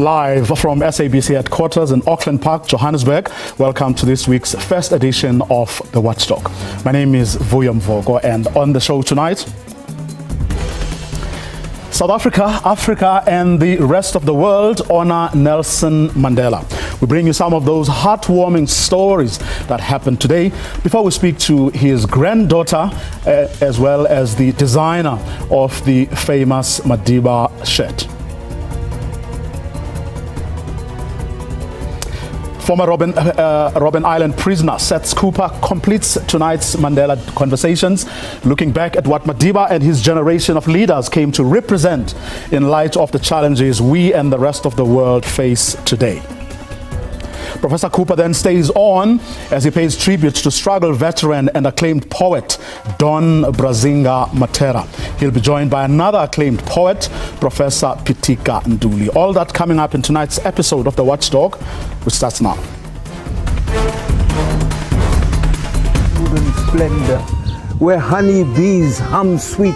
Live from SABC headquarters in Auckland Park, Johannesburg. Welcome to this week's first edition of The Watchdog. My name is Vuyo Mvogo, and on the show tonight, South Africa, Africa and the rest of the world honor Nelson Mandela. We bring you some of those heartwarming stories that happened today before we speak to his granddaughter as well as the designer of the famous Madiba shirt. Former Robben Island prisoner Seth Cooper completes tonight's Mandela Conversations, looking back at what Madiba and his generation of leaders came to represent in light of the challenges we and the rest of the world face today. Professor Cooper then stays on as he pays tribute to struggle veteran and acclaimed poet Don Mattera. He'll be joined by another acclaimed poet, Professor Pitika Nduli. All that coming up in tonight's episode of The Watchdog, which starts now. Splendor, where honey bees hum sweet.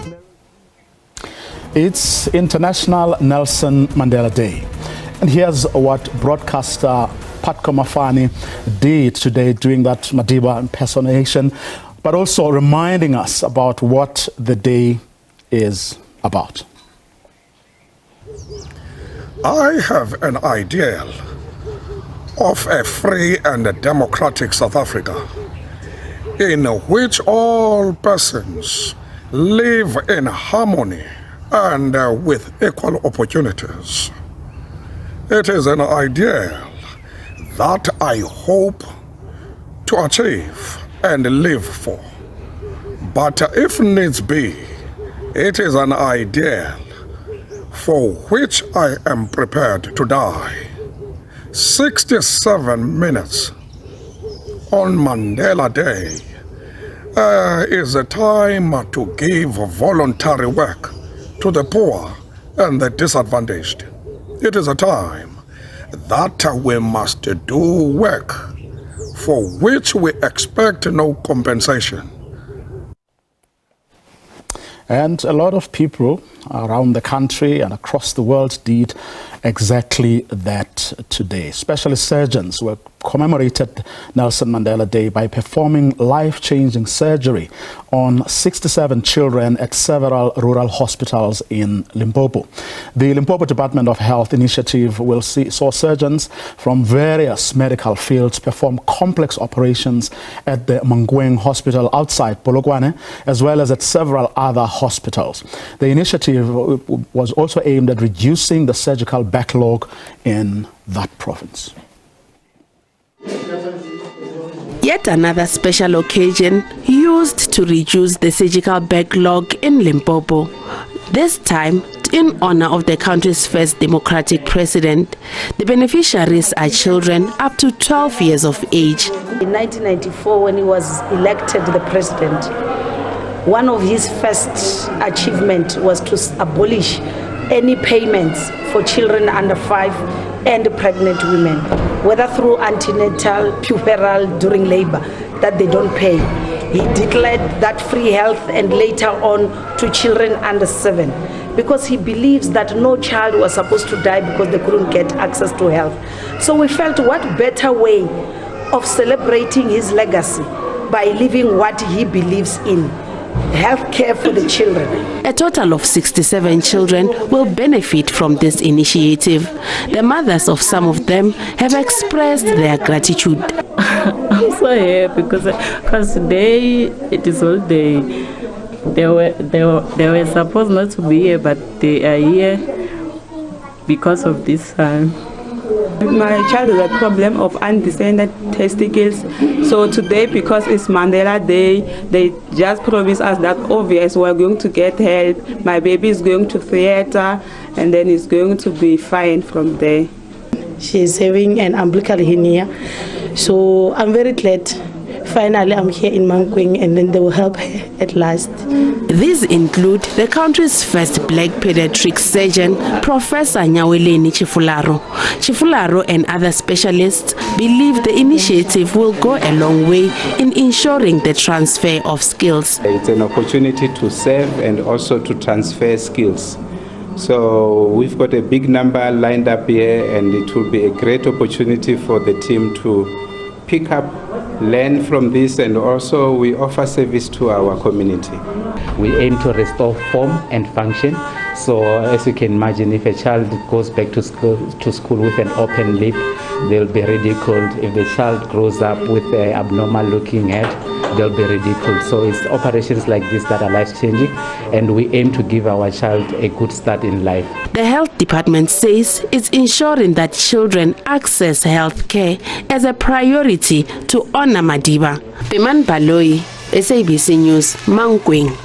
It's International Nelson Mandela Day. And here's what broadcaster Patko Mafani did today doing that Madiba impersonation, but also reminding us about what the day is about. I have an ideal of a free and a democratic South Africa in which all persons live in harmony and with equal opportunities. It is an ideal that I hope to achieve and live for. But if needs be, it is an ideal for which I am prepared to die. 67 minutes on Mandela Day is a time to give voluntary work to the poor and the disadvantaged. It is a time that we must do work for which we expect no compensation. And a lot of people around the country and across the world did exactly that today. Especially surgeons were commemorated Nelson Mandela Day by performing life-changing surgery on 67 children at several rural hospitals in Limpopo. The Limpopo Department of Health initiative saw surgeons from various medical fields perform complex operations at the Mangweng Hospital outside Polokwane, as well as at several other hospitals. The initiative was also aimed at reducing the surgical backlog in that province. Yet another special occasion used to reduce the surgical backlog in Limpopo, this time in honor of the country's first democratic president. The beneficiaries are children up to 12 years of age. In 1994, when he was elected the president, one of his first achievements was to abolish any payments for children under 5 and pregnant women, whether through antenatal, puerperal, during labor, that they don't pay. He declared that free health and later on to children under 7, because he believes that no child was supposed to die because they couldn't get access to health. So we felt, what better way of celebrating his legacy by living what he believes in, health care for the children. A total of 67 children will benefit from this initiative. The mothers of some of them have expressed their gratitude. I'm so happy because today it is all day. They were supposed not to be here, but they are here because of this time. My child has a problem of undescended testicles. So today, because it's Mandela Day, they just promised us that obvious we're going to get help. My baby is going to theater and then it's going to be fine from there. She's having an umbilical hernia. So I'm very glad. Finally, I'm here in Mankweng, and then they will help her at last. These include the country's first black pediatric surgeon, Professor Nyaweleni Chifularo. Chifularo and other specialists believe the initiative will go a long way in ensuring the transfer of skills. It's an opportunity to serve and also to transfer skills So we've got a big number lined up here, and it will be a great opportunity for the team to pick up, learn from this, and also we offer service to our community. We aim to restore form and function. So as you can imagine, if a child goes back to school with an open lip, they'll be ridiculed. If the child grows up with an abnormal looking head, they'll be ridiculed. So it's operations like this that are life-changing, and we aim to give our child a good start in life. The health department says it's ensuring that children access health care as a priority to honor Madiba. Biman Baloi, SABC News, Mankweng.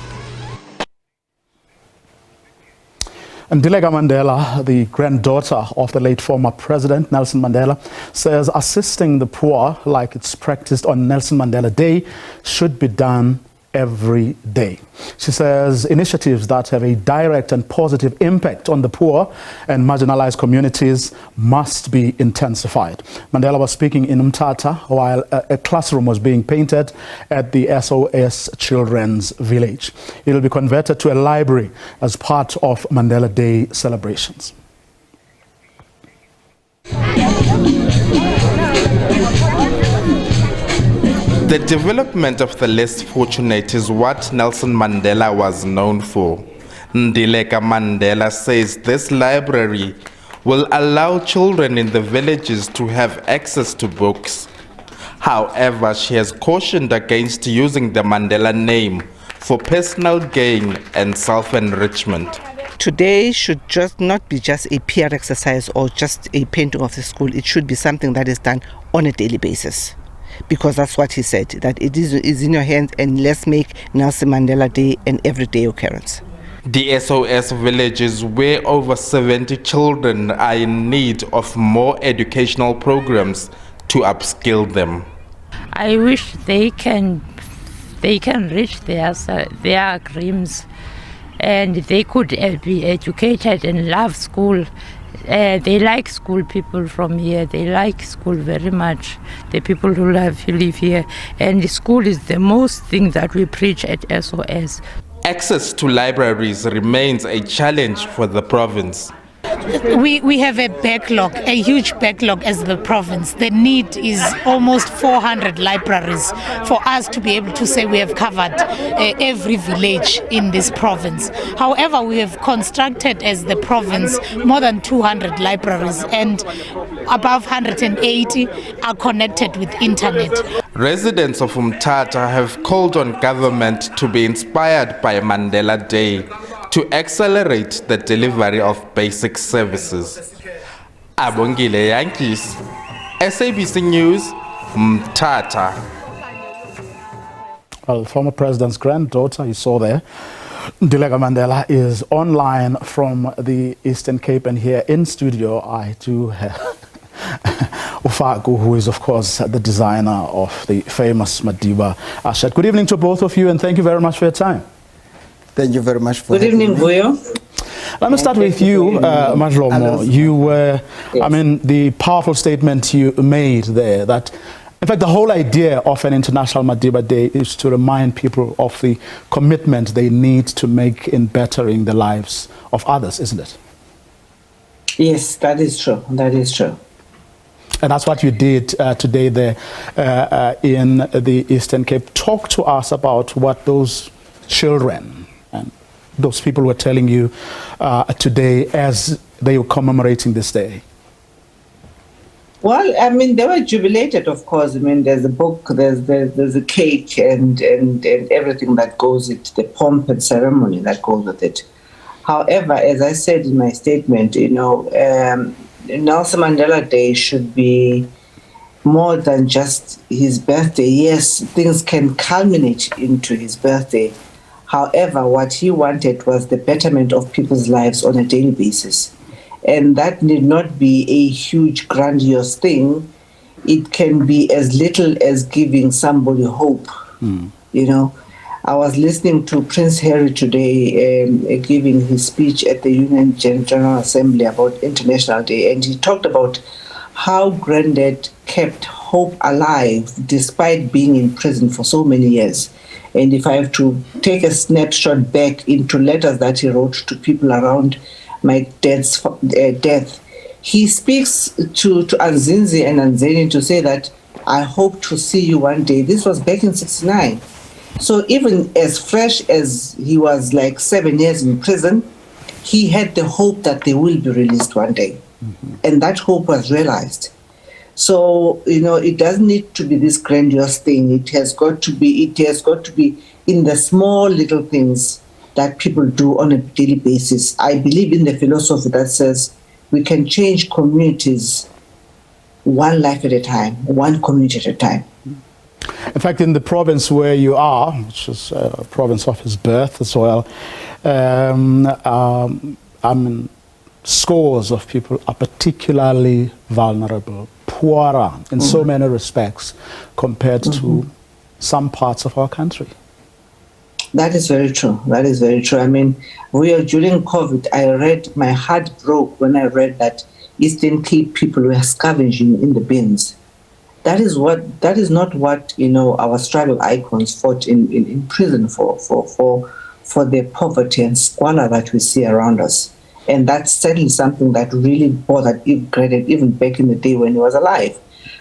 And Dilega Mandela, the granddaughter of the late former president Nelson Mandela, says assisting the poor, like it's practiced on Nelson Mandela Day, should be done every day. She says initiatives that have a direct and positive impact on the poor and marginalized communities must be intensified. Mandela was speaking in Mthatha while a classroom was being painted at the SOS Children's Village. It will be converted to a library as part of Mandela Day celebrations. The development of the less fortunate is what Nelson Mandela was known for. Ndileka Mandela says this library will allow children in the villages to have access to books. However, she has cautioned against using the Mandela name for personal gain and self-enrichment. Today should just not be just a PR exercise or just a painting of the school. It should be something that is done on a daily basis. Because that's what he said, that it is in your hands, and let's make Nelson Mandela Day an everyday occurrence. The SOS villages, where over 70 children are in need of more educational programs to upskill them. I wish they can reach their dreams, and they could be educated and love school. They like school, people from here. They like school very much. The people who live here. And the school is the most thing that we preach at SOS. Access to libraries remains a challenge for the province. We have a backlog, a huge backlog as the province. The need is almost 400 libraries for us to be able to say we have covered every village in this province. However, we have constructed as the province more than 200 libraries, and above 180 are connected with internet. Residents of Mthatha have called on government to be inspired by Mandela Day to accelerate the delivery of basic services. Abongile Yankees, SABC News, Mthatha. Well, former president's granddaughter, you saw there, Dilega Mandela, is online from the Eastern Cape, and here in studio I do have Ufaku, who is of course the designer of the famous Madiba shirt. Good evening to both of you, and thank you very much for your time. Thank you very much for Good evening, Boyo. Let me start with you, Majlomo. You were, yes. I mean, the powerful statement you made there that, in fact, the whole idea of an International Madiba Day is to remind people of the commitment they need to make in bettering the lives of others, isn't it? Yes, that is true. That is true. And that's what you did today there in the Eastern Cape. Talk to us about what those children and those people were telling you today as they were commemorating this day. Well, I mean, they were jubilated, of course. I mean, there's a book, there's a cake and everything that goes with it, the pomp and ceremony that goes with it. However, as I said in my statement, you know, Nelson Mandela Day should be more than just his birthday. Yes, things can culminate into his birthday. However, what he wanted was the betterment of people's lives on a daily basis. And that need not be a huge, grandiose thing. It can be as little as giving somebody hope. You know, I was listening to Prince Harry today giving his speech at the Union General Assembly about International Day, and he talked about how Granddad kept hope alive despite being in prison for so many years. And if I have to take a snapshot back into letters that he wrote to people around my dad's death, he speaks to Anzinzi and Anzeni to say that, I hope to see you one day. This was back in 69. So even as fresh as he was like 7 years in prison, he had the hope that they will be released one day. Mm-hmm. And that hope was realized. So, it doesn't need to be this grandiose thing. It has got to be in the small little things that people do on a daily basis. I believe in the philosophy that says we can change communities one life at a time, one community at a time. In fact, in the province where you are, which is a province of his birth as well, scores of people are particularly vulnerable, poorer in so many respects compared to some parts of our country. That is very true. That is very true. During COVID, my heart broke when I read that Eastern Cape people were scavenging in the bins. That is not what our struggle icons fought in prison for the poverty and squalor that we see around us. And that's certainly something that really bothered Granted even back in the day when he was alive.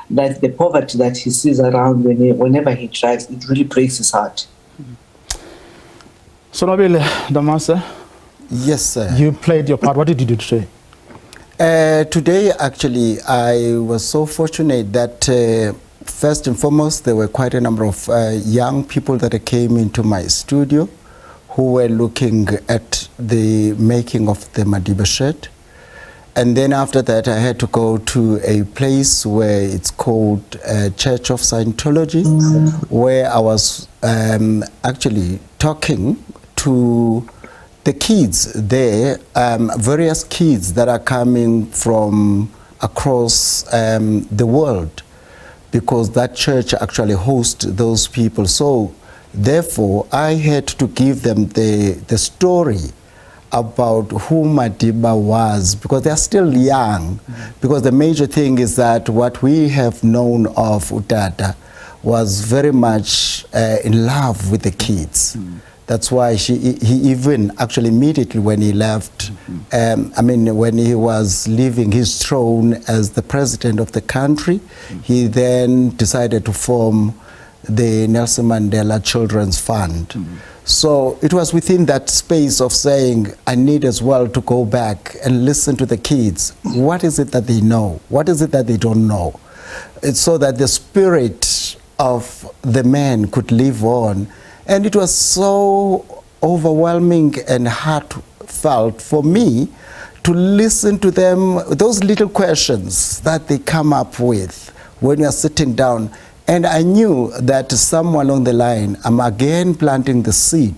That the poverty that he sees around whenever he drives, it really breaks his heart. So Nobile Damasa, yes, sir. You played your part. What did you do today? Today, actually, I was so fortunate that first and foremost, there were quite a number of young people that came into my studio who were looking at the making of the Madiba shirt. And then after that, I had to go to a place where it's called Church of Scientology, where I was actually talking to the kids there, various kids that are coming from across the world, because that church actually hosts those people. So therefore, I had to give them the story about who Madiba was, because they're still young. Because the major thing is that what we have known of Utata was very much in love with the kids. That's why he even actually immediately when he left, when he was leaving his throne as the president of the country, he then decided to form the Nelson Mandela Children's Fund. So it was within that space of saying, I need as well to go back and listen to the kids. What is it that they know? What is it that they don't know? It's so that the spirit of the man could live on. And it was so overwhelming and heartfelt for me to listen to them, those little questions that they come up with when you're sitting down. And I knew that somewhere along the line, I'm again planting the seed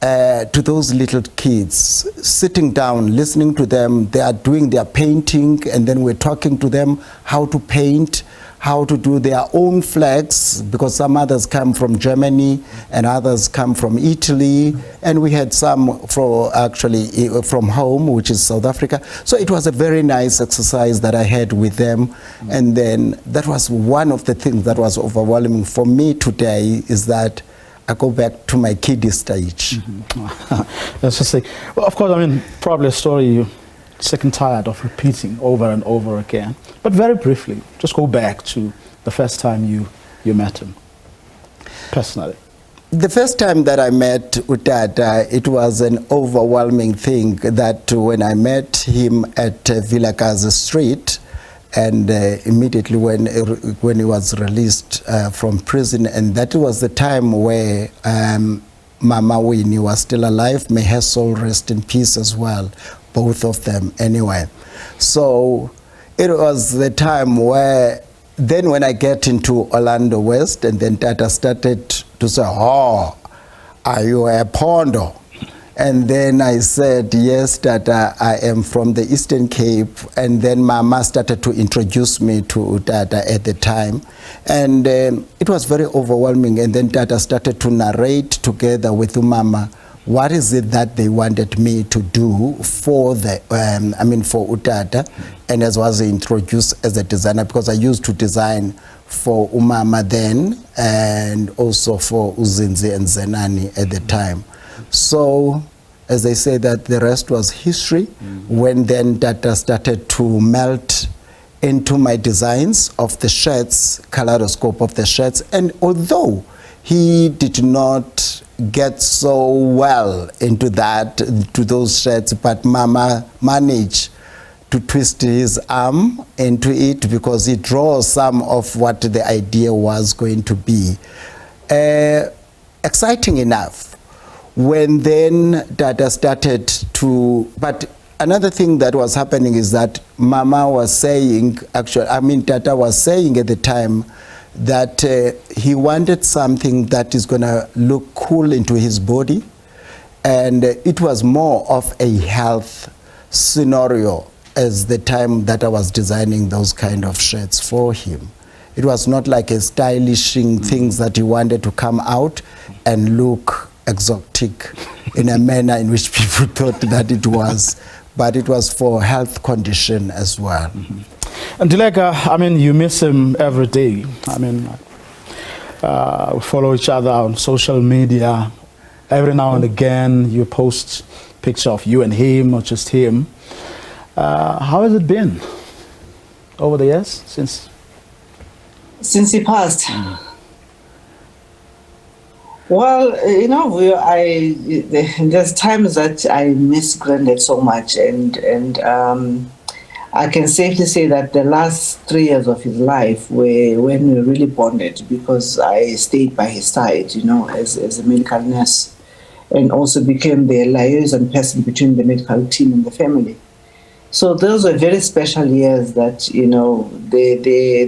to those little kids, sitting down, listening to them. They are doing their painting, and then we're talking to them how to paint, how to do their own flags, because some others come from Germany and others come from Italy, and we had some from home, which is South Africa. So it was a very nice exercise that I had with them. And then that was one of the things that was overwhelming for me today, is that I go back to my kiddie stage. That's just like, well, of course, probably a story you sick and tired of repeating over and over again. But very briefly, just go back to the first time you met him, personally. The first time that I met Utata, it was an overwhelming thing that when I met him at Vilakazi Street, and immediately when he was released from prison, and that was the time where Mama Winnie was still alive. May her soul rest in peace as well, both of them anyway. So it was the time where then when I get into Orlando West, and then Tata started to say, oh, are you a Pondo? And then I said, yes, Tata, I am from the Eastern Cape. And then Mama started to introduce me to Tata at the time. And it was very overwhelming. And then Tata started to narrate together with Mama, what is it that they wanted me to do for the, for Utata, and as was introduced as a designer, because I used to design for Umama then, and also for Uzinzi and Zenani at the time. So as they say, that the rest was history. When then Tata started to melt into my designs of the shirts, kaleidoscope of the shirts. And although he did not get so well into that, to those shirts, but Mama managed to twist his arm into it because he draws some of what the idea was going to be. Exciting enough. When then Tata started to, but another thing that was happening is that Mama was saying, Tata was saying at the time that he wanted something that is going to look cool into his body, and it was more of a health scenario as the time that I was designing those kind of shirts for him. It was not like a stylishing things that he wanted to come out and look exotic in a manner in which people thought that it was, but it was for health condition as well. And Dileka, you miss him every day. We follow each other on social media. Every now and again, you post picture of you and him, or just him. How has it been over the years since he passed? Well, there's times that I miss Granddad so much, and I can safely say that the last 3 years of his life were when we really bonded, because I stayed by his side, as a medical nurse, and also became the liaison person between the medical team and the family. So those were very special years that,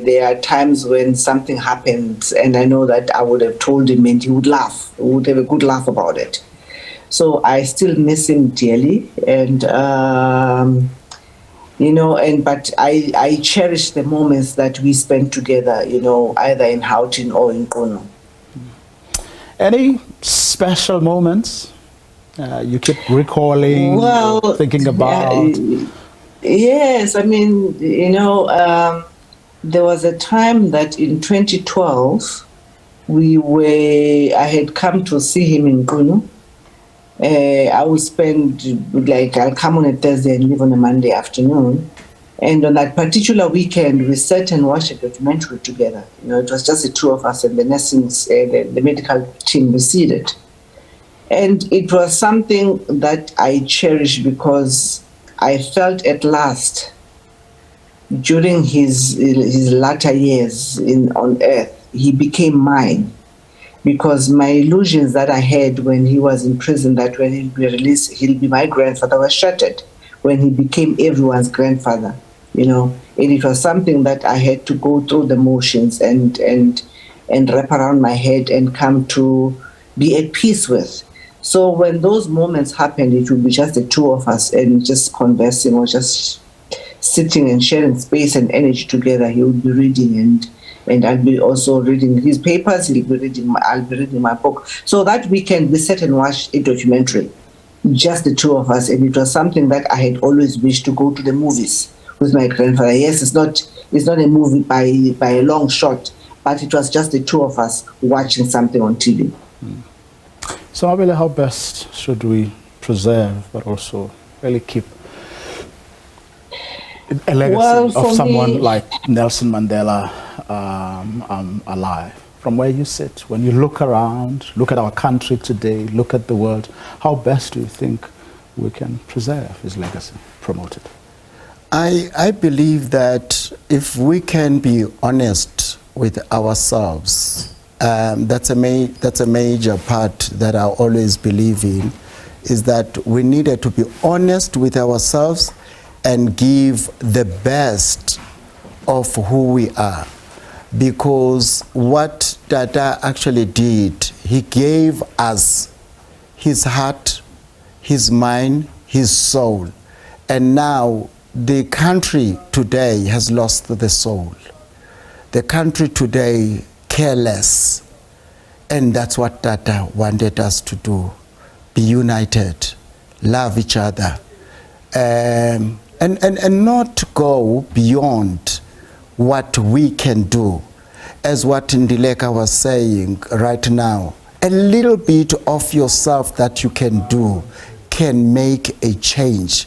there are times when something happens and I know that I would have told him and he would laugh, would have a good laugh about it. So I still miss him dearly, and, but I cherish the moments that we spent together, either in Houghton or in Kono. Any special moments you keep recalling, thinking about? Yes, there was a time that in 2012, I had come to see him in Kono. I would spend, I'll come on a Thursday and leave on a Monday afternoon. And on that particular weekend, we sat and watched a documentary together. It was just the two of us, and the nursing, the medical team receded. And it was something that I cherish, because I felt at last, during his latter years on earth, he became mine. Because my illusions that I had when he was in prison, that when he'll be released, he'll be my grandfather, was shattered when he became everyone's grandfather, And it was something that I had to go through the motions and wrap around my head and come to be at peace with. So when those moments happened, it would be just the two of us and just conversing, or just sitting and sharing space and energy together. He would be reading, and I'll be also reading his papers. I'll be reading my book. So that weekend, we sat and watched a documentary, just the two of us, and it was something that I had always wished to go to the movies with my grandfather. Yes, it's not a movie by a long shot, but it was just the two of us watching something on TV. So, Mabele, how best should we preserve, but also really keep a legacy of someone like Nelson Mandela alive? From where you sit, when you look around, look at our country today, look at the world, how best do you think we can preserve his legacy, promote it? I believe that if we can be honest with ourselves, that's a major part that I always believe in, is that we needed to be honest with ourselves and give the best of who we are. Because what Tata actually did, he gave us his heart, his mind, his soul. And now the country today has lost the soul. The country today careless, and that's what Tata wanted us to do: be united, love each other, and not go beyond what we can do. As what Ndileka was saying right now, a little bit of yourself that you can do can make a change.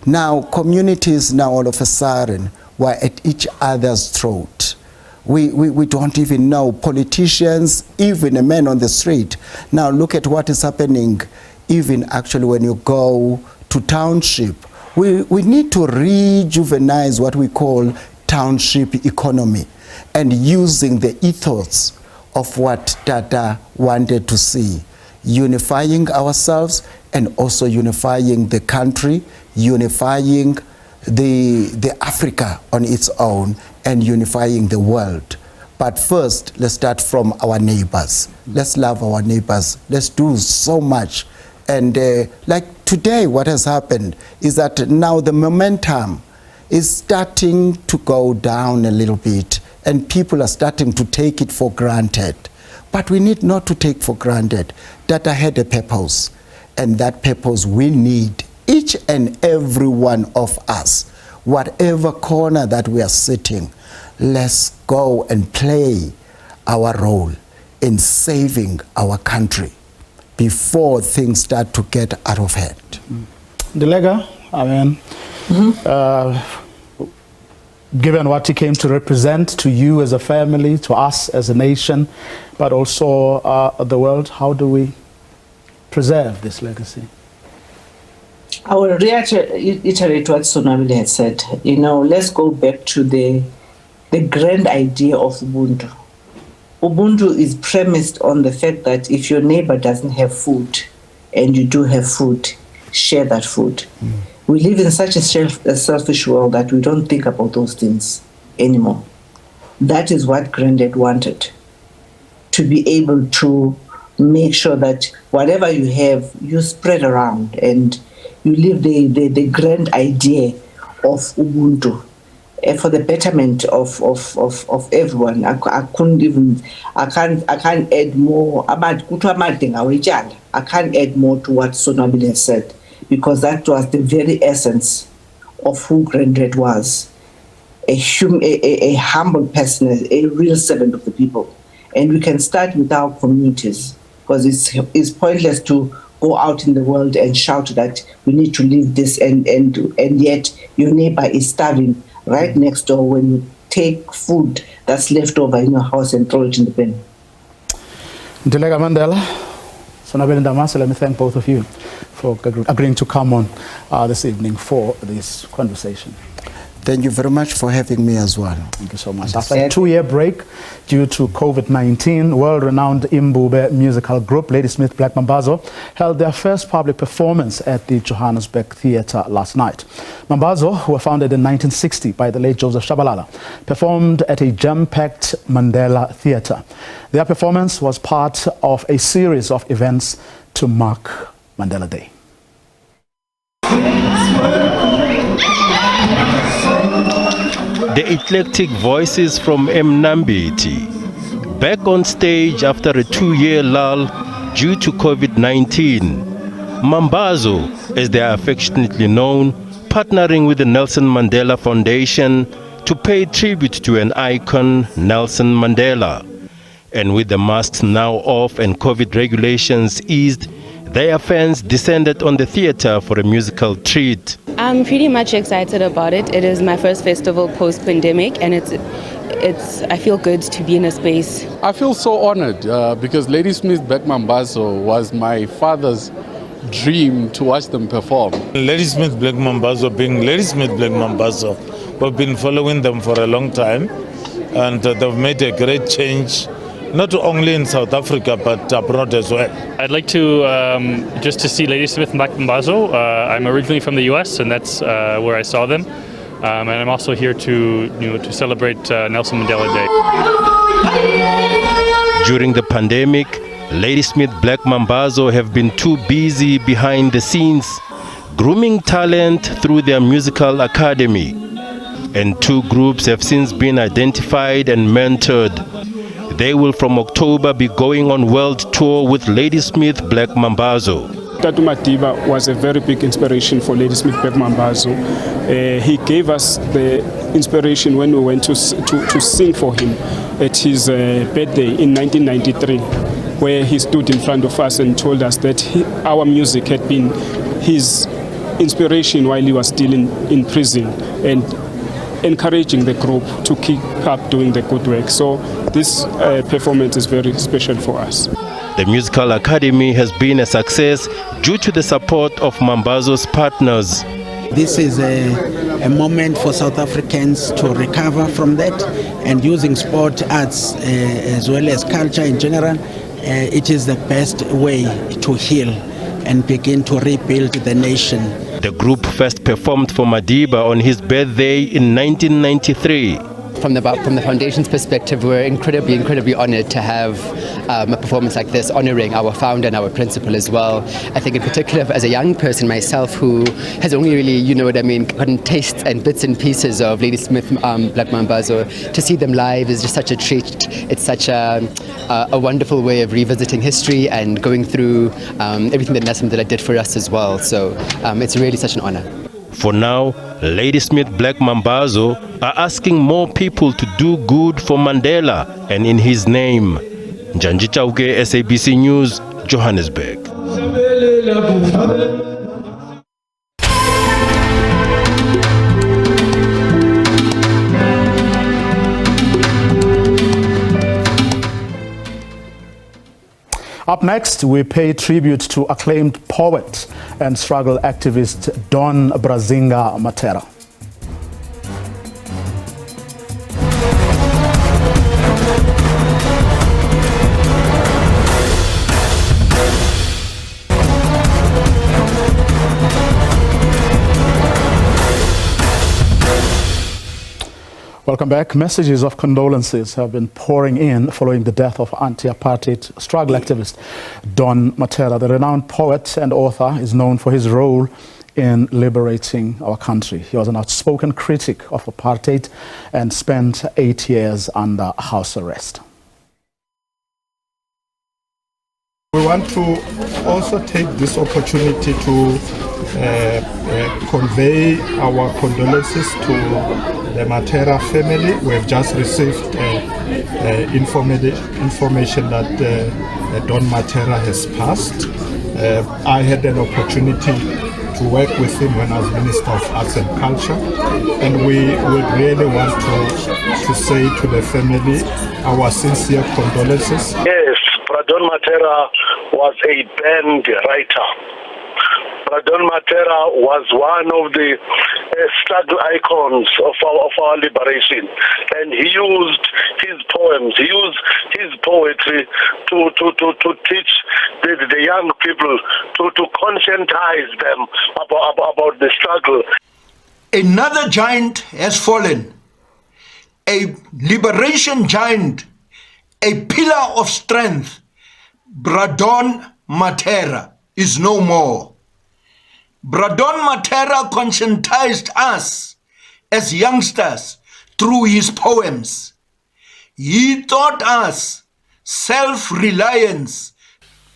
Now, communities now all of a sudden were at each other's throat. We don't even know. Politicians, even a man on the street. Now look at what is happening even actually when you go to township. We need to rejuvenize what we call township economy and using the ethos of what Tata wanted to see. Unifying ourselves and also unifying the country, unifying the Africa on its own and unifying the world. But first, let's start from our neighbors. Let's love our neighbors. Let's do so much. And like today, what has happened is that now the momentum is starting to go down a little bit and people are starting to take it for granted. But we need not to take for granted that I had a purpose, and that purpose we need each and every one of us, whatever corner that we are sitting, let's go and play our role in saving our country before things start to get out of hand. Delega, I mean, given what you came to represent to you as a family, to us as a nation, but also the world, how do we preserve this legacy? I will reiterate what Sonamile had said. You know, let's go back to the grand idea of Ubuntu. Ubuntu is premised on the fact that if your neighbor doesn't have food and you do have food, share that food. We live in such a selfish world that we don't think about those things anymore. That is what Granddad wanted, to be able to make sure that whatever you have, you spread around and you live the grand idea of Ubuntu for the betterment of everyone. I can't add more. I can't add more to what Sonamile has said, because that was the very essence of who Granddad was. A humble person, a real servant of the people. And we can start with our communities, because it's pointless to go out in the world and shout that we need to leave this and yet your neighbor is starving right next door when you take food that's left over in your house and throw it in the bin. Delega Mandela, Sonabel and Damasi, let me thank both of you for agreeing to come on this evening for this conversation. Thank you very much for having me as well. Thank you so much. After a 2-year break due to COVID-19, world-renowned Imbube musical group Ladysmith Black Mambazo held their first public performance at the Johannesburg Theatre last night. Mambazo, who were founded in 1960 by the late Joseph Shabalala, performed at a jam-packed Mandela Theatre. Their performance was part of a series of events to mark Mandela Day. The eclectic voices from Mnambiti, back on stage after a 2-year lull due to COVID-19. Mambazo, as they are affectionately known, partnering with the Nelson Mandela Foundation to pay tribute to an icon, Nelson Mandela. And with the masks now off and COVID regulations eased, their fans descended on the theatre for a musical treat. I'm pretty much excited about it. It is my first festival post-pandemic, and I feel good to be in a space. I feel so honored because Ladysmith Black Mambazo was my father's dream to watch them perform. Ladysmith Black Mambazo being Ladysmith Black Mambazo, we've been following them for a long time, and they've made a great change, not only in South Africa but abroad as well. I'd like to just to see Ladysmith Black Mambazo. I'm originally from the US, and that's where I saw them. And I'm also here to celebrate Nelson Mandela Day. During the pandemic, Ladysmith Black Mambazo have been too busy behind the scenes, grooming talent through their musical academy. And 2 groups have since been identified and mentored. They will from October be going on world tour with Ladysmith Black Mambazo. Tatu Matiba was a very big inspiration for Ladysmith Black Mambazo. He gave us the inspiration when we went to sing for him at his birthday in 1993, where he stood in front of us and told us that our music had been his inspiration while he was still in prison, and encouraging the group to keep up doing the good work. So this performance is very special for us. The Musical Academy has been a success due to the support of Mambazo's partners. This is a moment for South Africans to recover from that, and using sport, arts, as well as culture in general, it is the best way to heal and begin to rebuild the nation. The group first performed for Madiba on his birthday in 1993. From the foundation's perspective, we're incredibly honored to have a performance like this, honoring our founder and our principal as well. I think in particular, as a young person myself who has only really, gotten tastes and bits and pieces of Ladysmith Black Mambazo, to see them live is just such a treat. It's such a wonderful way of revisiting history and going through everything that Nelson Mandela did for us as well. So it's really such an honor. For now, Ladysmith Black Mambazo are asking more people to do good for Mandela and in his name. Njanji Chauke, SABC News, Johannesburg. Up next, we pay tribute to acclaimed poet and struggle activist Don Mattera. Welcome back. Messages of condolences have been pouring in following the death of anti-apartheid struggle activist Don Mattera. The renowned poet and author is known for his role in liberating our country. He was an outspoken critic of apartheid and spent 8 years under house arrest. We want to also take this opportunity to convey our condolences to the Mattera family. We have just received information that Don Mattera has passed. I had an opportunity to work with him when I was Minister of Arts and Culture, and we would really want to say to the family our sincere condolences. Yes, Don Mattera was a banned writer. Don Mattera was one of the struggle icons of our liberation, and he used his poems, he used his poetry to teach the young people, to conscientize them about the struggle. Another giant has fallen, a liberation giant, a pillar of strength. Don Mattera is no more. Don Mattera conscientized us as youngsters through his poems. He taught us self-reliance.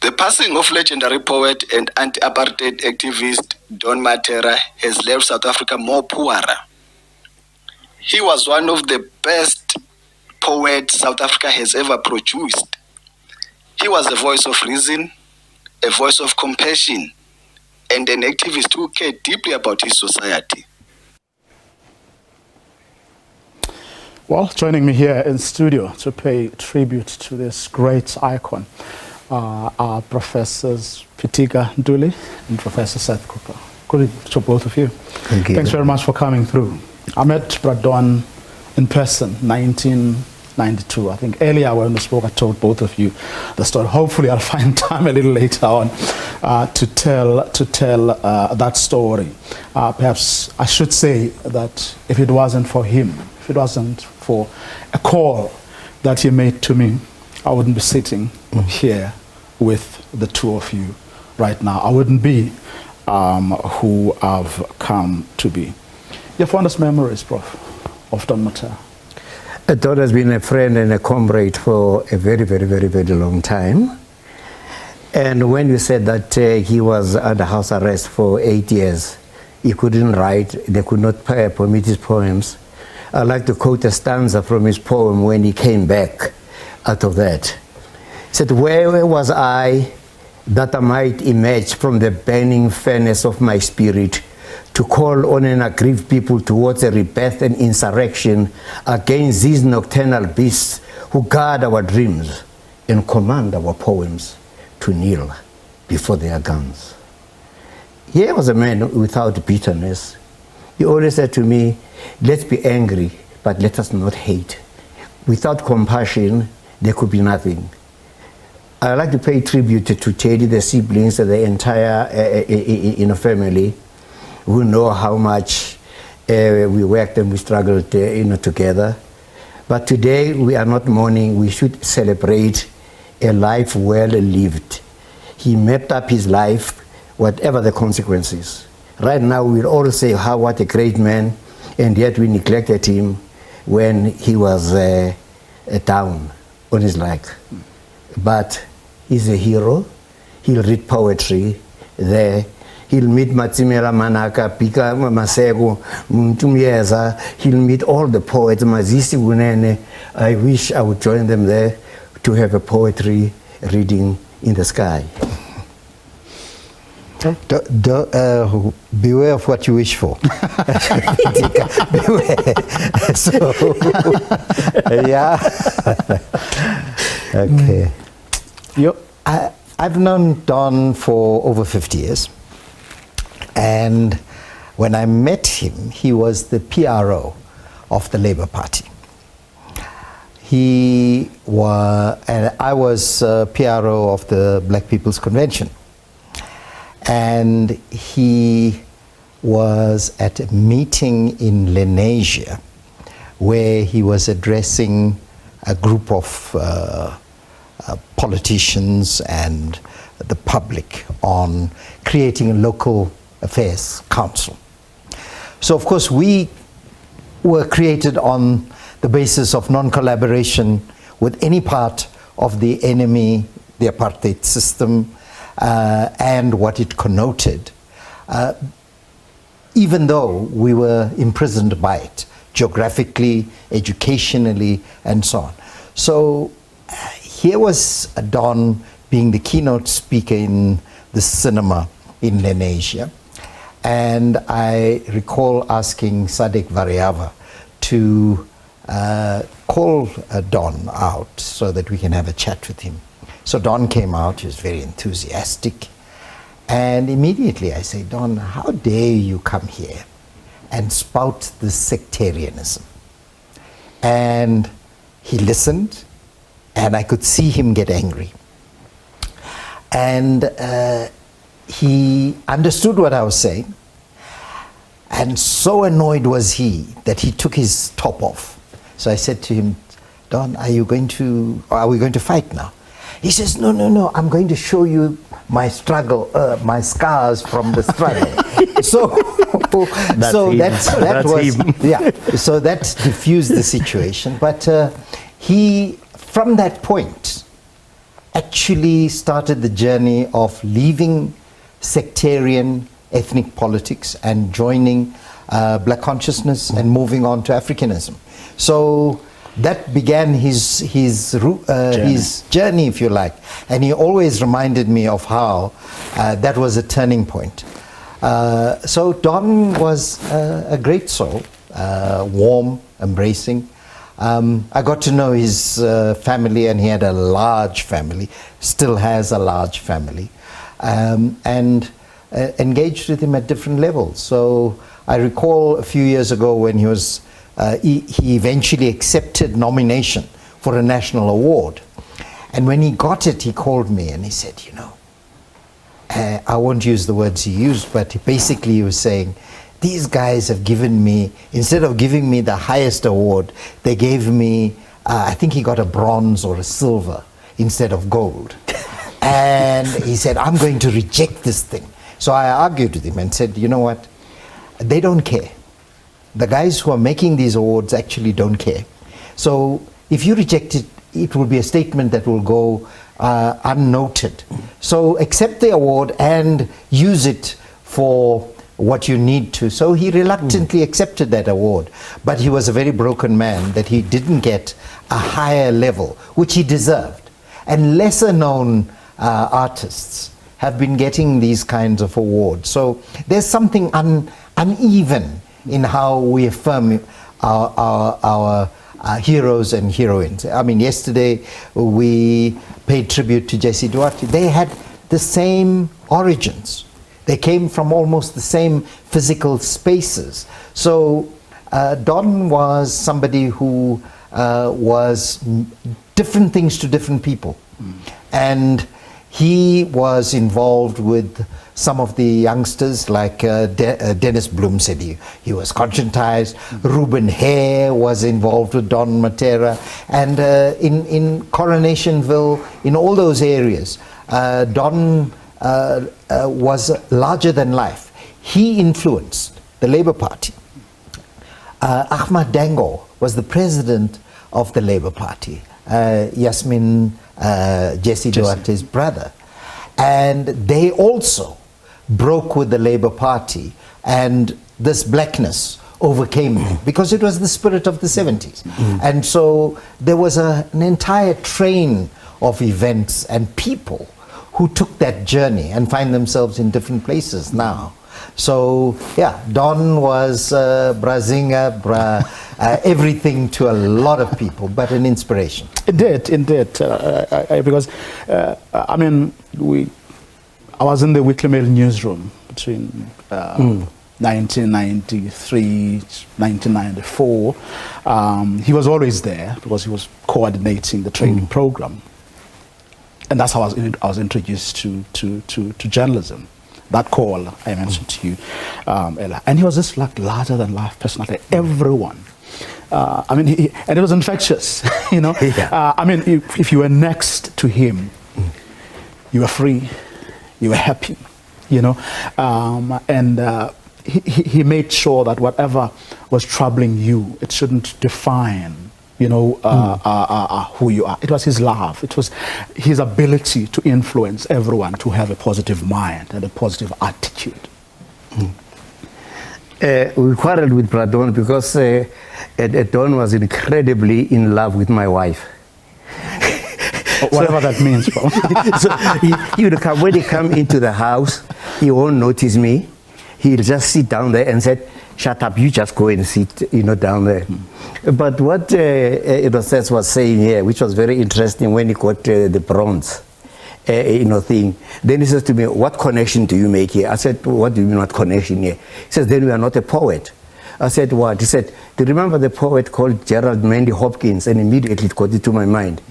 The passing of legendary poet and anti-apartheid activist Don Mattera has left South Africa more poorer. He was one of the best poets South Africa has ever produced. He was a voice of reason, a voice of compassion, and an activist who cared deeply about his society. Well, joining me here in studio to pay tribute to this great icon are Professors Pitika Nduli and Professor Seth Cooper. Good evening to both of you. Thank you. Thanks very much for coming through. I met Don in person 1992. I think earlier when we spoke, I told both of you the story. Hopefully I'll find time a little later on to tell that story. Perhaps I should say that if it wasn't for him, if it wasn't for a call that he made to me, I wouldn't be sitting here with the two of you right now. I wouldn't be who I've come to be. Your fondest memories, Prof, of Don Mattera? Don has been a friend and a comrade for a very, very, very, very long time. And when you said that he was under house arrest for 8 years, he couldn't write, they could not permit his poems. I'd like to quote a stanza from his poem when he came back out of that. He said, "Where was I that I might emerge from the burning furnace of my spirit to call on an aggrieved people towards a rebirth and insurrection against these nocturnal beasts who guard our dreams and command our poems to kneel before their guns. Here was a man without bitterness. He always said to me, let's be angry, but let us not hate. Without compassion, there could be nothing. I like to pay tribute to Teddy, the siblings, and the entire family, who know how much we worked and we struggled together. But today we are not mourning, we should celebrate a life well lived. He mapped up his life, whatever the consequences. Right now we'll all say, what a great man, and yet we neglected him when he was down on his luck. But he's a hero. He'll read poetry there. He'll meet Matsimela Manaka, Pika Masego, Mtumyeza. He'll meet all the poets, Mazisi Gunene. I wish I would join them there to have a poetry reading in the sky. Beware of what you wish for. Beware. So, yeah. Okay. I've known Don for over 50 years. And when I met him, he was the PRO of the Labour Party. And I was PRO of the Black People's Convention. And he was at a meeting in Lenasia where he was addressing a group of politicians and the public on creating a local affairs council. So of course we were created on the basis of non-collaboration with any part of the enemy, the apartheid system, and what it connoted, even though we were imprisoned by it, geographically, educationally, and so on. So here was Don being the keynote speaker in the cinema in Lenasia. And I recall asking Sadek Variava to call Don out so that we can have a chat with him. So Don came out, he was very enthusiastic. And immediately I say, Don, how dare you come here and spout this sectarianism? And he listened, and I could see him get angry. And he understood what I was saying, and so annoyed was he that he took his top off. So I said to him, Don, are we going to fight now? He says, no, I'm going to show you my struggle, my scars from the struggle. So that diffused the situation. But he, from that point, actually started the journey of leaving sectarian ethnic politics and joining black consciousness and moving on to Africanism. So that began his journey, if you like. And he always reminded me of how that was a turning point. So Don was a great soul, warm, embracing. I got to know his family, and he had a large family, still has a large family, and engaged with him at different levels. So I recall a few years ago when he was he eventually accepted nomination for a national award. And when he got it, he called me and he said, I won't use the words he used, but basically he was saying, these guys have given me, instead of giving me the highest award, they gave me, I think he got a bronze or a silver instead of gold. And he said, I'm going to reject this thing. So I argued with him and said, you know what, they don't care. The guys who are making these awards actually don't care. So if you reject it, it will be a statement that will go unnoted. So accept the award and use it for what you need to. So he reluctantly accepted that award. But he was a very broken man that he didn't get a higher level, which he deserved. And lesser known artists have been getting these kinds of awards. So there's something uneven in how we affirm our heroes and heroines. I mean, yesterday we paid tribute to Jesse Duarte. They had the same origins. They came from almost the same physical spaces. So Don was somebody who was different things to different people. And he was involved with some of the youngsters, like Dennis Bloom said he was conscientized. Reuben Hare was involved with Don Mattera. And in Coronationville, in all those areas, Don was larger than life. He influenced the Labour Party. Ahmad Dango was the president of the Labour Party. Yasmin Jesse Duarte's brother. And they also broke with the Labour Party, and this blackness overcame them because it was the spirit of the 70s. And so there was an entire train of events and people who took that journey and find themselves in different places now. So yeah, Don was Brazinga, everything to a lot of people, but an inspiration. Indeed. Because I mean, I was in the Weekly Mail newsroom between 1993, 1994. He was always there because he was coordinating the training program, and that's how I was introduced to journalism. That call I mentioned to you, Ella. And he was just like larger than life personality. Everyone. I mean, and it was infectious, you know. I mean, if you were next to him, you were free, you were happy, you know. And he made sure that whatever was troubling you, it shouldn't define, you know, who you are. It was his love. It was his ability to influence everyone to have a positive mind and a positive attitude. We quarreled with Don because Don was incredibly in love with my wife. Whatever that means. So he would come, when he come into the house, he won't notice me. He'll just sit down there and say, "Shut up, you just go and sit, you know, down there." But what Innocence was saying here, which was very interesting when he got the bronze, you know, thing. Then he says to me, "What connection do you make here?" I said, "What do you mean, what connection here?" He says, "Then we are not a poet." I said, "What?" He said, "Do you remember the poet called Gerald Manley Hopkins?" And immediately it got into my mind,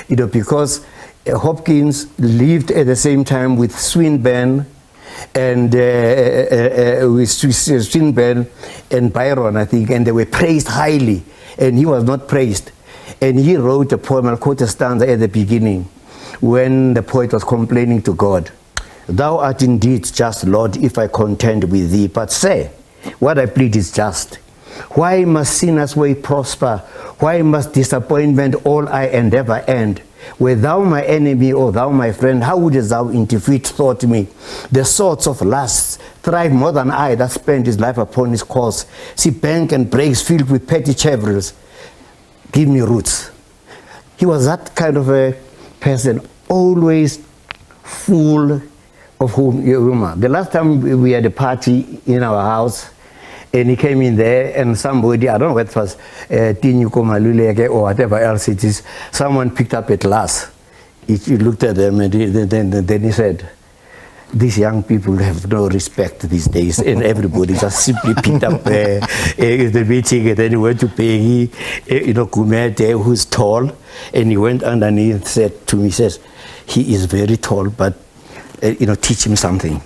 you know, because Hopkins lived at the same time with Swinburne and with Swinburne and Byron, I think, and they were praised highly, and he was not praised. And he wrote a poem, I'll quote a stanza at the beginning, when the poet was complaining to God. "Thou art indeed just, Lord, if I contend with thee, but say, what I plead is just. Why must sinners' way prosper? Why must disappointment all I endeavor end? Were thou my enemy or thou my friend, how wouldst thou in defeat thought me? The swords of lusts thrive more than I that spent his life upon his cause. See bank and breaks filled with petty chevrils. Give me roots." He was that kind of a person, always full of humor. The last time we had a party in our house, and he came in there, and somebody, I don't know whether it was Tinyuko Maluleke or whatever else it is, someone picked up a glass. He looked at them, and then he said, "These young people have no respect these days," and everybody just simply picked up the meeting, and then he went to Peggy, you know, Kumete, who's tall, and he went underneath and said to me, says, "He is very tall, but, you know, teach him something."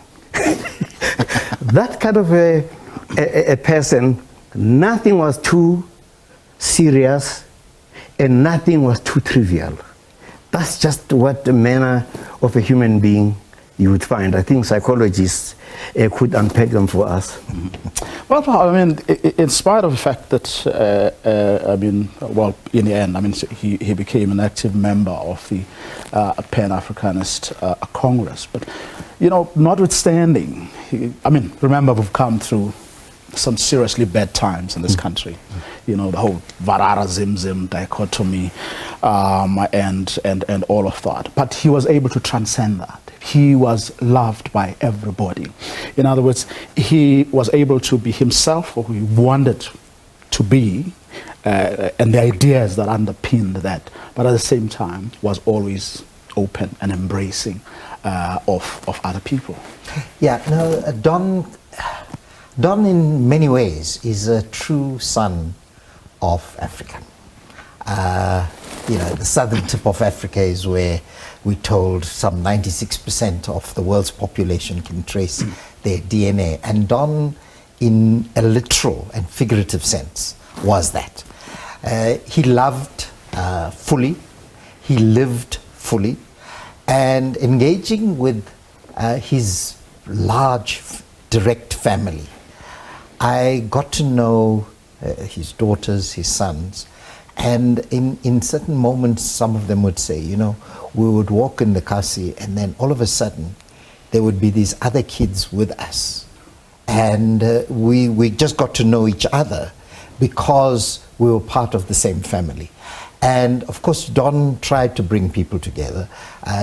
That kind of a person, nothing was too serious and nothing was too trivial. That's just what the manner of a human being you would find. I think psychologists could unpack them for us. Well, I mean, in spite of the fact that, I mean, well, in the end, I mean, he became an active member of the Pan-Africanist Congress. But, you know, notwithstanding, I mean, remember, we've come through some seriously bad times in this country. You know, the whole Varara Zim dichotomy and all of that. But he was able to transcend that. he was loved by everybody. In other words, he was able to be himself, or who he wanted to be, and the ideas that underpinned that, but at the same time was always open and embracing of other people. Yeah, no, Don in many ways is a true son of Africa. The southern tip of Africa is where we're told some 96% of the world's population can trace their DNA. And Don, in a literal and figurative sense, was that. He loved fully, he lived fully, and engaging with his large, direct family. I got to know his daughters, his sons, and in certain moments, some of them would say, we would walk in the kasi, and then all of a sudden, there would be these other kids with us. And we just got to know each other because we were part of the same family. And of course, Don tried to bring people together,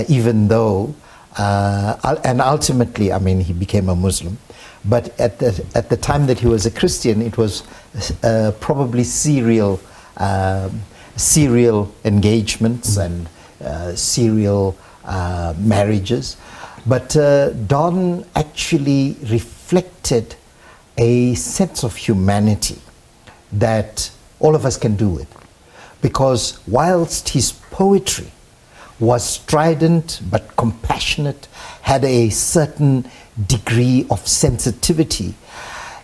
even though, and ultimately, he became a Muslim. But at the time that he was a Christian, it was probably serial engagements and serial marriages. But Don actually reflected a sense of humanity that all of us can do with. Because whilst his poetry was strident but compassionate, had a certain degree of sensitivity,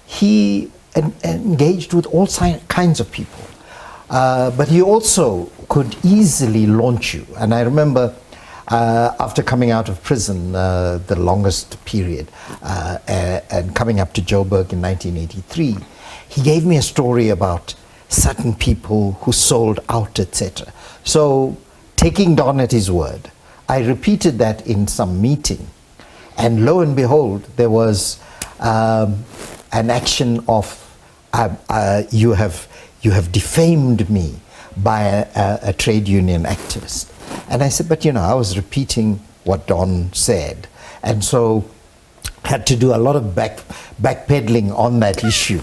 he engaged with all kinds of people. But he also could easily launch you. And I remember after coming out of prison, the longest period, and coming up to Joburg in 1983, he gave me a story about certain people who sold out, etc. So, taking Don at his word, I repeated that in some meeting, and lo and behold, there was an action of you have defamed me by a trade union activist. And I said, but I was repeating what Don said, and so had to do a lot of backpedaling on that issue.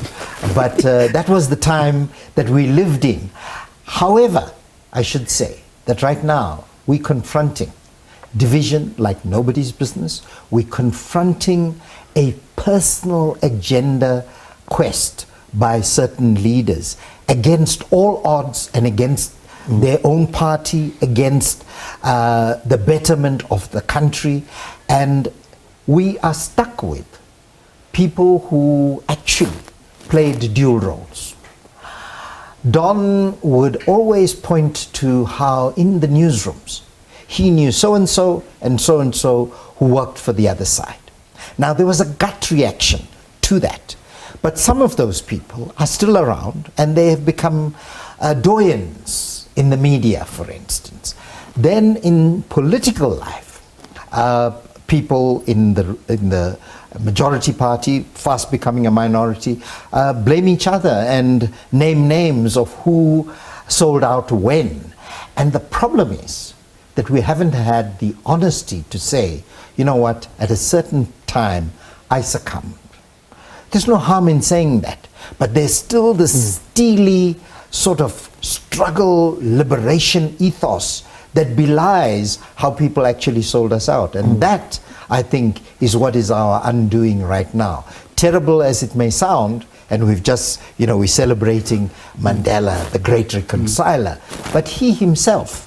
But that was the time that we lived in. However, I should say that right now we're confronting division like nobody's business. We're confronting a personal agenda quest by certain leaders against all odds and against their own party, against the betterment of the country. And we are stuck with people who actually played dual roles. Don would always point to how in the newsrooms he knew so-and-so and so-and-so who worked for the other side. Now there was a gut reaction to that, but some of those people are still around and they have become doyens in the media, for instance. Then in political life, people in the majority party, fast becoming a minority, blame each other and name names of who sold out when. And the problem is that we haven't had the honesty to say, you know what, at a certain time, I succumbed. There's no harm in saying that, but there's still this steely sort of struggle, liberation ethos that belies how people actually sold us out. And that, I think, is what is our undoing right now. Terrible as it may sound, and we've just, we're celebrating Mandela, the great reconciler, but he himself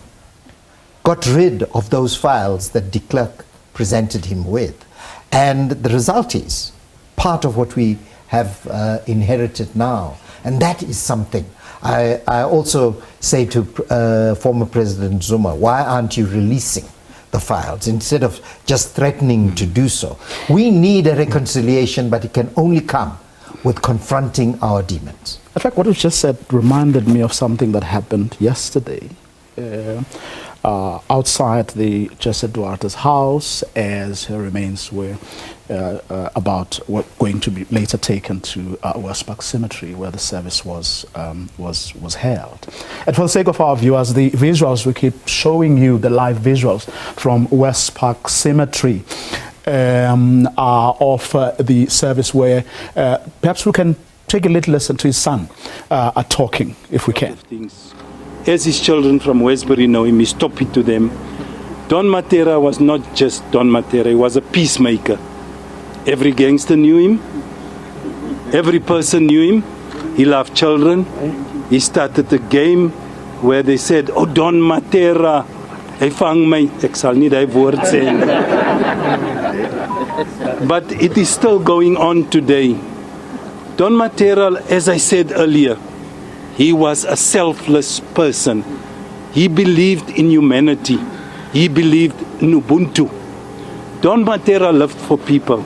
got rid of those files that de Klerk presented him with. And the result is part of what we have inherited now. And that is something. I also say to former President Zuma, why aren't you releasing the files instead of just threatening to do so? We need a reconciliation, but it can only come with confronting our demons. In fact, what you just said reminded me of something that happened yesterday. outside the Jesse Duarte's house, as her remains were going to be later taken to West Park Cemetery, where the service was held. And for the sake of our viewers, the visuals, we keep showing you the live visuals from West Park Cemetery of the service, where perhaps we can take a little listen to his son talking, if we can. As his children from Westbury know him, he stopped it to them. Don Mattera was not just Don Mattera, he was a peacemaker. Every gangster knew him, every person knew him. He loved children. He started a game where they said, "Oh, Don Mattera, hy vang my." Ek sal nie die woord sê nie. But it is still going on today. Don Mattera, as I said earlier, he was a selfless person. He believed in humanity. He believed in Ubuntu. Don Mattera lived for people.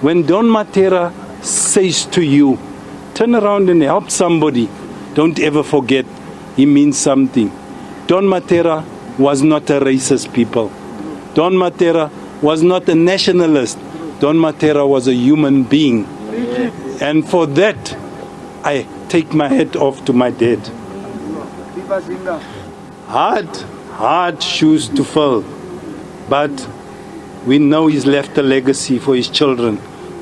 When Don Mattera says to you, turn around and help somebody, don't ever forget, he means something. Don Mattera was not a racist people. Don Mattera was not a nationalist. Don Mattera was a human being. And for that, I take my hat off to my dad. Hard shoes to fill, but we know he's left a legacy for his children.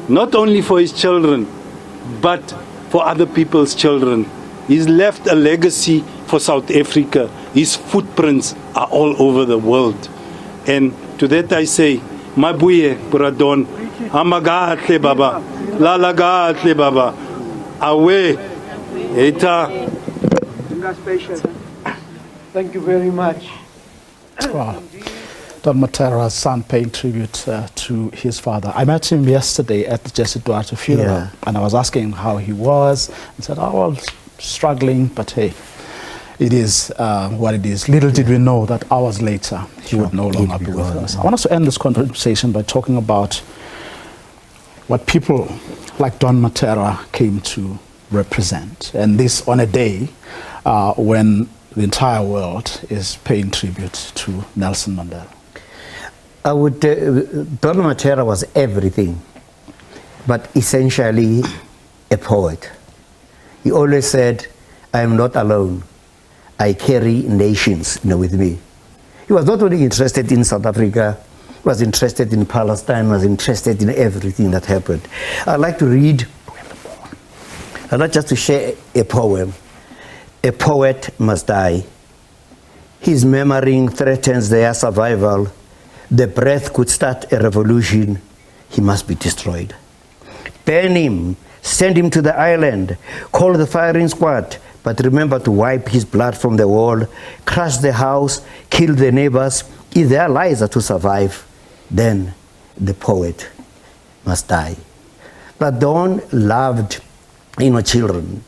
Not only for his children, but for other people's children. He's left a legacy for South Africa. His footprints are all over the world. And to that I say, Mabuye, Buradon, Amagatle Baba, Lalagatle Baba, Awe, Eta. Thank you very much. Wow. Don Mattera's son paying tribute to his father. I met him yesterday at the Jesse Duarte funeral, and I was asking him how he was. He said, "Oh, well, struggling, but hey, it is what it is." Little did we know that hours later he would no longer be with us. I want us to end this conversation by talking about what people like Don Mattera came to represent, and this on a day when the entire world is paying tribute to Nelson Mandela. I would, Don Mattera was everything, but essentially a poet. He always said, "I am not alone. I carry nations with me." He was not only interested in South Africa, he was interested in Palestine, was interested in everything that happened. I'd like to read, I'd like just to share a poem. A poet must die. His memory threatens their survival. The breath could start a revolution. He must be destroyed. Burn him, send him to the island, call the firing squad, but remember to wipe his blood from the wall, crush the house, kill the neighbors. If their lives are to survive, then the poet must die. But Don loved, children.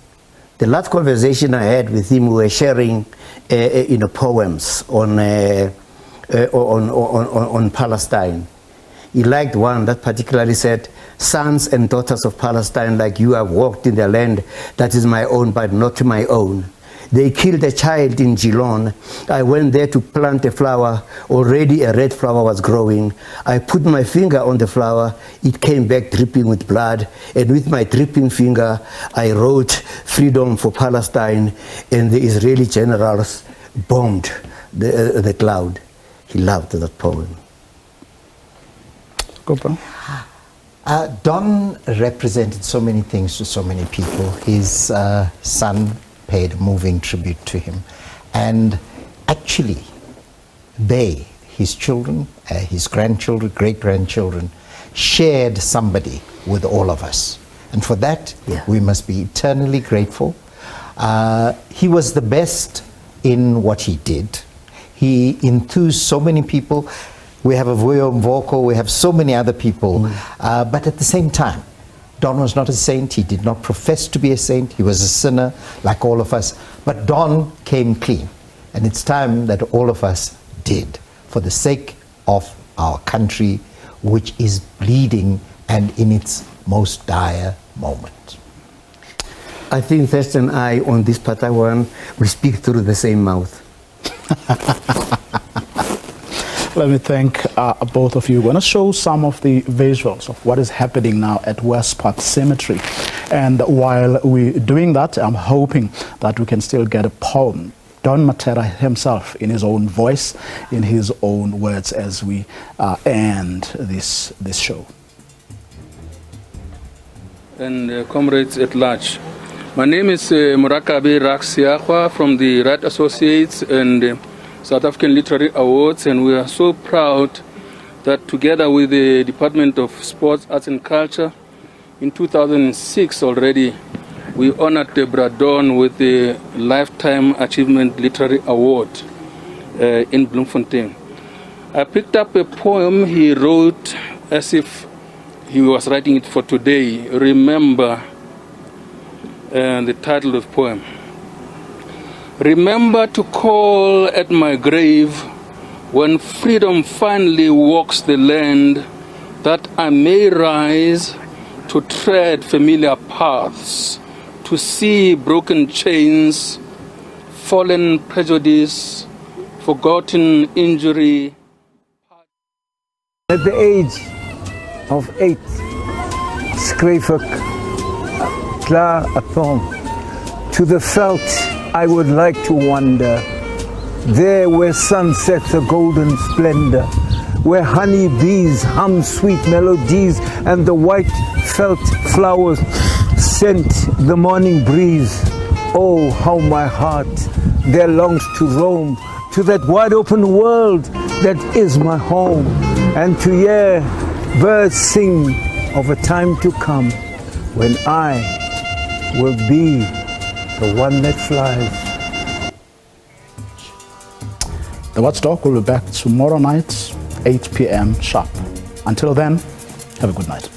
The last conversation I had with him, we were sharing, poems on Palestine. He liked one that particularly said, "Sons and daughters of Palestine, like you have walked in the land that is my own, but not my own. They killed a child in Geelong. I went there to plant a flower. Already a red flower was growing. I put my finger on the flower. It came back dripping with blood. And with my dripping finger, I wrote freedom for Palestine. And the Israeli generals bombed the cloud." He loved that poem. Don represented so many things to so many people. His son paid moving tribute to him. And actually, they, his children, his grandchildren, great-grandchildren, shared somebody with all of us. And for that, we must be eternally grateful. He was the best in what he did. He enthused so many people. We have a Vuyo Mvoko, we have so many other people. But at the same time, Don was not a saint. He did not profess to be a saint. He was a sinner like all of us. But Don came clean. And it's time that all of us did for the sake of our country, which is bleeding and in its most dire moment. I think Thirst and I, on this Patawan, we speak through the same mouth. Let me thank both of you. We're going to show some of the visuals of what is happening now at Westport Cemetery. And while we're doing that, I'm hoping that we can still get a poem. Don Mattera himself, in his own voice, in his own words, as we end this show. And comrades at large. My name is Murakabi Raksiakwa from the Right Associates and South African Literary Awards, and we are so proud that together with the Department of Sports, Arts and Culture, in 2006 already, we honored Don with the Lifetime Achievement Literary Award in Bloemfontein. I picked up a poem he wrote as if he was writing it for today. Remember, the title of the poem. Remember to call at my grave when freedom finally walks the land, that I may rise to tread familiar paths, to see broken chains, fallen prejudice, forgotten injury. At the age of 8, skreef ek klaar 'n poem. To the veld I would like to wander, there where sunsets a golden splendor, where honey bees hum sweet melodies and the white felt flowers scent the morning breeze. Oh, how my heart there longs to roam to that wide open world that is my home, and to hear birds sing of a time to come when I will be the one that flies. The Watchdog will be back tomorrow night, 8 p.m. sharp. Until then, have a good night.